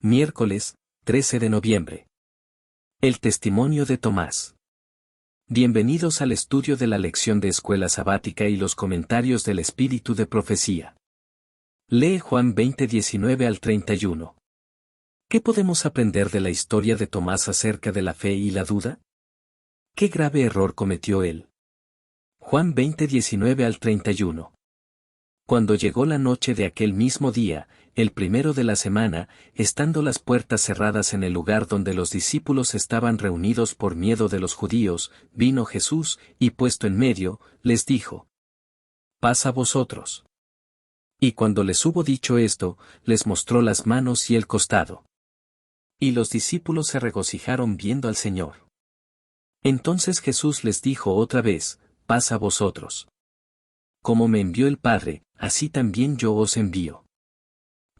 Miércoles, 13 de noviembre. El testimonio de Tomás. Bienvenidos al estudio de la lección de escuela sabática y los comentarios del Espíritu de Profecía. Lee Juan 20, 19 al 31. ¿Qué podemos aprender de la historia de Tomás acerca de la fe y la duda? ¿Qué grave error cometió él? Juan 20, 19 al 31. Cuando llegó la noche de aquel mismo día, el primero de la semana, estando las puertas cerradas en el lugar donde los discípulos estaban reunidos por miedo de los judíos, vino Jesús, y puesto en medio, les dijo: «Paz a vosotros». Y cuando les hubo dicho esto, les mostró las manos y el costado. Y los discípulos se regocijaron viendo al Señor. Entonces Jesús les dijo otra vez: «Paz a vosotros. Como me envió el Padre, así también yo os envío».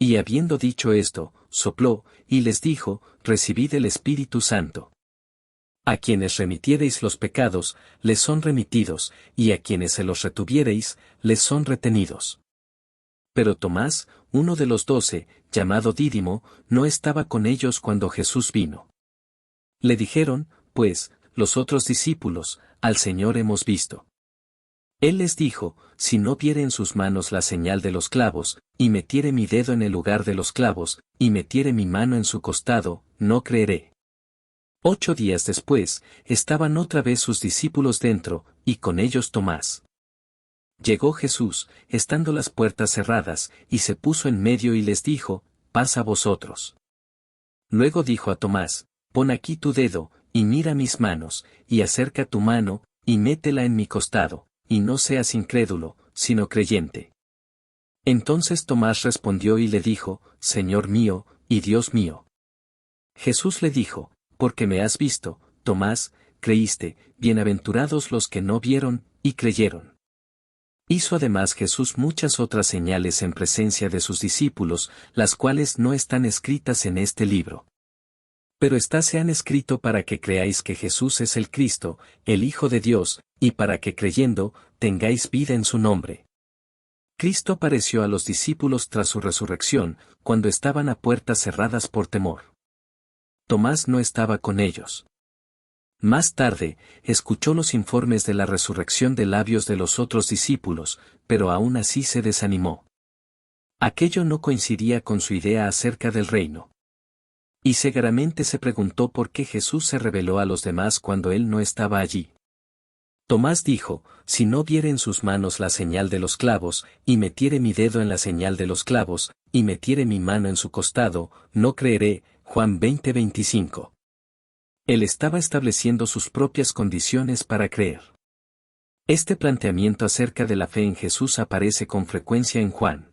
Y habiendo dicho esto, sopló, y les dijo: «Recibid el Espíritu Santo. A quienes remitiereis los pecados, les son remitidos, y a quienes se los retuviereis, les son retenidos». Pero Tomás, uno de los 12, llamado Dídimo, no estaba con ellos cuando Jesús vino. Le dijeron, pues, los otros discípulos: «Al Señor hemos visto». Él les dijo: «Si no viere en sus manos la señal de los clavos, y metiere mi dedo en el lugar de los clavos, y metiere mi mano en su costado, no creeré». 8 días después, estaban otra vez sus discípulos dentro, y con ellos Tomás. Llegó Jesús, estando las puertas cerradas, y se puso en medio y les dijo: «Paz a vosotros». Luego dijo a Tomás: «Pon aquí tu dedo, y mira mis manos, y acerca tu mano, y métela en mi costado, y no seas incrédulo, sino creyente». Entonces Tomás respondió y le dijo: «Señor mío, y Dios mío». Jesús le dijo: «Porque me has visto, Tomás, creíste. Bienaventurados los que no vieron, y creyeron». Hizo además Jesús muchas otras señales en presencia de sus discípulos, las cuales no están escritas en este libro. Pero éstas se han escrito para que creáis que Jesús es el Cristo, el Hijo de Dios, y para que creyendo, tengáis vida en su nombre. Cristo apareció a los discípulos tras su resurrección, cuando estaban a puertas cerradas por temor. Tomás no estaba con ellos. Más tarde, escuchó los informes de la resurrección de labios de los otros discípulos, pero aún así se desanimó. Aquello no coincidía con su idea acerca del reino. Y cegaramente se preguntó por qué Jesús se reveló a los demás cuando él no estaba allí. Tomás dijo: «Si no viere en sus manos la señal de los clavos, y metiere mi dedo en la señal de los clavos, y metiere mi mano en su costado, no creeré». Juan 20, 25. Él estaba estableciendo sus propias condiciones para creer. Este planteamiento acerca de la fe en Jesús aparece con frecuencia en Juan.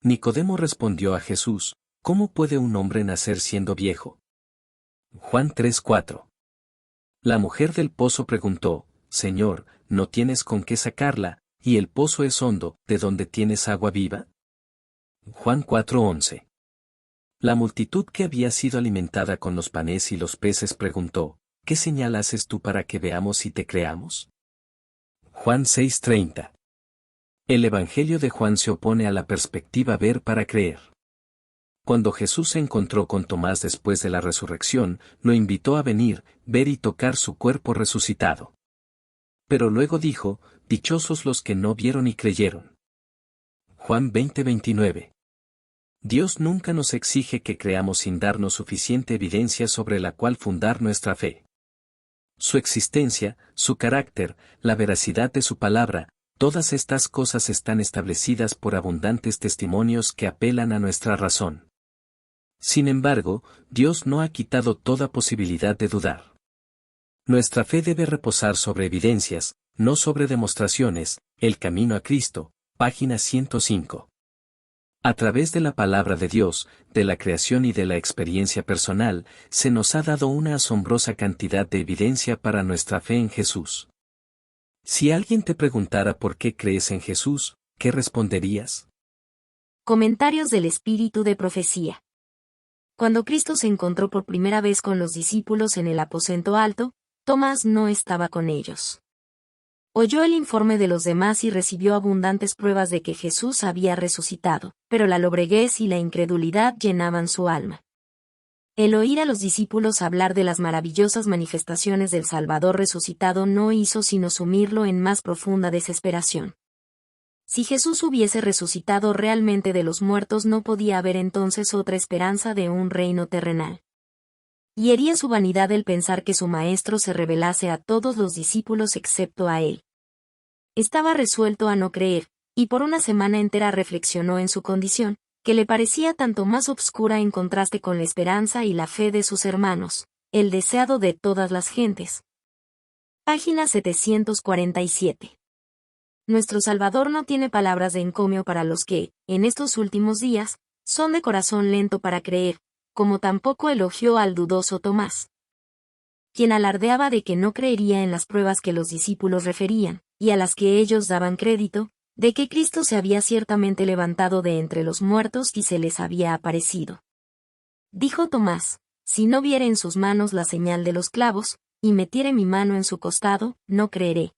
Nicodemo respondió a Jesús: «¿Cómo puede un hombre nacer siendo viejo?». Juan 3:4. La mujer del pozo preguntó: «Señor, ¿no tienes con qué sacarla, y el pozo es hondo, de donde tienes agua viva?». Juan 4:11. La multitud que había sido alimentada con los panes y los peces preguntó: «¿Qué señal haces tú para que veamos y te creamos?». Juan 6:30. El Evangelio de Juan se opone a la perspectiva ver para creer. Cuando Jesús se encontró con Tomás después de la resurrección, lo invitó a venir, ver y tocar su cuerpo resucitado. Pero luego dijo: «Dichosos los que no vieron y creyeron». Juan 20, 29. Dios nunca nos exige que creamos sin darnos suficiente evidencia sobre la cual fundar nuestra fe. Su existencia, su carácter, la veracidad de su palabra, todas estas cosas están establecidas por abundantes testimonios que apelan a nuestra razón. Sin embargo, Dios no ha quitado toda posibilidad de dudar. Nuestra fe debe reposar sobre evidencias, no sobre demostraciones. El camino a Cristo, página 105. A través de la palabra de Dios, de la creación y de la experiencia personal, se nos ha dado una asombrosa cantidad de evidencia para nuestra fe en Jesús. Si alguien te preguntara por qué crees en Jesús, ¿qué responderías? Comentarios del Espíritu de Profecía. Cuando Cristo se encontró por primera vez con los discípulos en el aposento alto, Tomás no estaba con ellos. Oyó el informe de los demás y recibió abundantes pruebas de que Jesús había resucitado, pero la lobreguez y la incredulidad llenaban su alma. El oír a los discípulos hablar de las maravillosas manifestaciones del Salvador resucitado no hizo sino sumirlo en más profunda desesperación. Si Jesús hubiese resucitado realmente de los muertos, no podía haber entonces otra esperanza de un reino terrenal. Y hería su vanidad el pensar que su Maestro se revelase a todos los discípulos excepto a él. Estaba resuelto a no creer, y por una semana entera reflexionó en su condición, que le parecía tanto más obscura en contraste con la esperanza y la fe de sus hermanos, el deseado de todas las gentes. Página 747. Nuestro Salvador no tiene palabras de encomio para los que, en estos últimos días, son de corazón lento para creer, como tampoco elogió al dudoso Tomás, quien alardeaba de que no creería en las pruebas que los discípulos referían, y a las que ellos daban crédito, de que Cristo se había ciertamente levantado de entre los muertos y se les había aparecido. Dijo Tomás: si no viere en sus manos la señal de los clavos, y metiere mi mano en su costado, no creeré.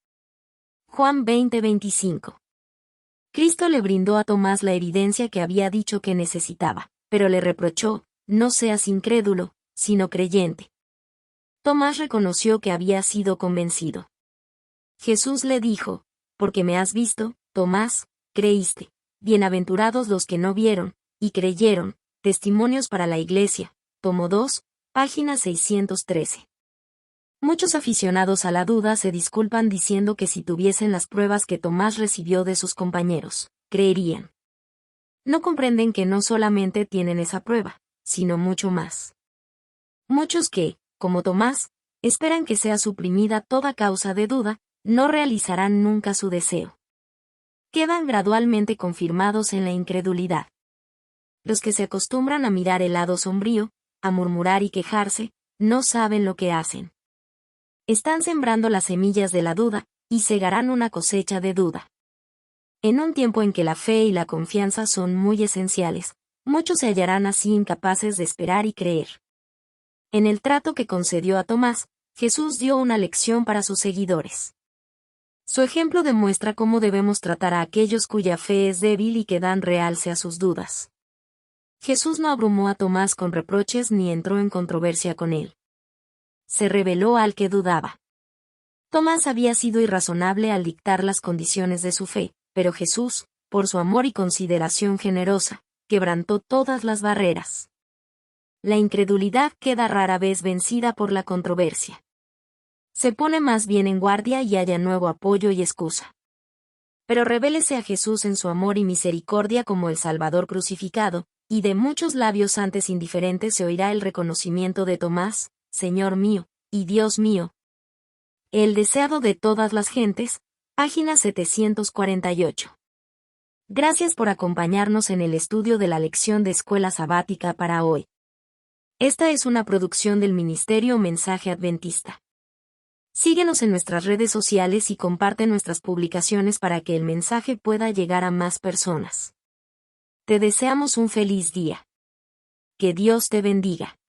Juan 20:25. Cristo le brindó a Tomás la evidencia que había dicho que necesitaba, pero le reprochó: no seas incrédulo, sino creyente. Tomás reconoció que había sido convencido. Jesús le dijo: porque me has visto, Tomás, creíste. Bienaventurados los que no vieron, y creyeron. Testimonios para la Iglesia, tomo 2, página 613. Muchos aficionados a la duda se disculpan diciendo que si tuviesen las pruebas que Tomás recibió de sus compañeros, creerían. No comprenden que no solamente tienen esa prueba, sino mucho más. Muchos que, como Tomás, esperan que sea suprimida toda causa de duda, no realizarán nunca su deseo. Quedan gradualmente confirmados en la incredulidad. Los que se acostumbran a mirar el lado sombrío, a murmurar y quejarse, no saben lo que hacen. Están sembrando las semillas de la duda, y segarán una cosecha de duda. En un tiempo en que la fe y la confianza son muy esenciales, muchos se hallarán así incapaces de esperar y creer. En el trato que concedió a Tomás, Jesús dio una lección para sus seguidores. Su ejemplo demuestra cómo debemos tratar a aquellos cuya fe es débil y que dan realce a sus dudas. Jesús no abrumó a Tomás con reproches ni entró en controversia con él. Se reveló al que dudaba. Tomás había sido irrazonable al dictar las condiciones de su fe, pero Jesús, por su amor y consideración generosa, quebrantó todas las barreras. La incredulidad queda rara vez vencida por la controversia. Se pone más bien en guardia y halla nuevo apoyo y excusa. Pero revélese a Jesús en su amor y misericordia como el Salvador crucificado, y de muchos labios antes indiferentes se oirá el reconocimiento de Tomás: Señor mío, y Dios mío. El deseado de todas las gentes, página 748. Gracias por acompañarnos en el estudio de la lección de Escuela Sabática para hoy. Esta es una producción del Ministerio Mensaje Adventista. Síguenos en nuestras redes sociales y comparte nuestras publicaciones para que el mensaje pueda llegar a más personas. Te deseamos un feliz día. Que Dios te bendiga.